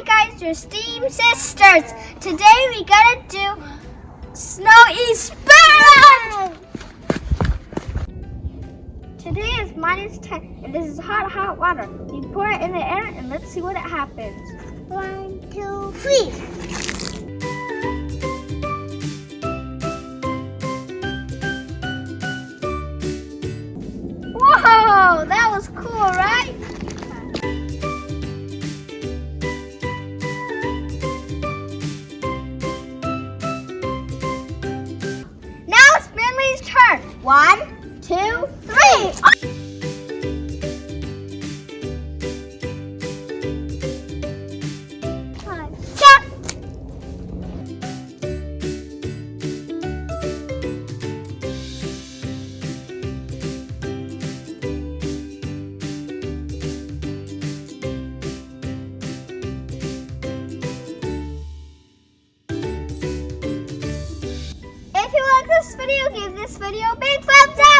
guys, your STEAM sisters. Today we gotta do snow experiment. Today is -10 and this is hot water. You pour it in the air and let's see what happens. 1, 2, 3. Whoa, that was cool, right? Now it's Finley's turn. 1, 2, 3. If you like this video, give this video a big thumbs up!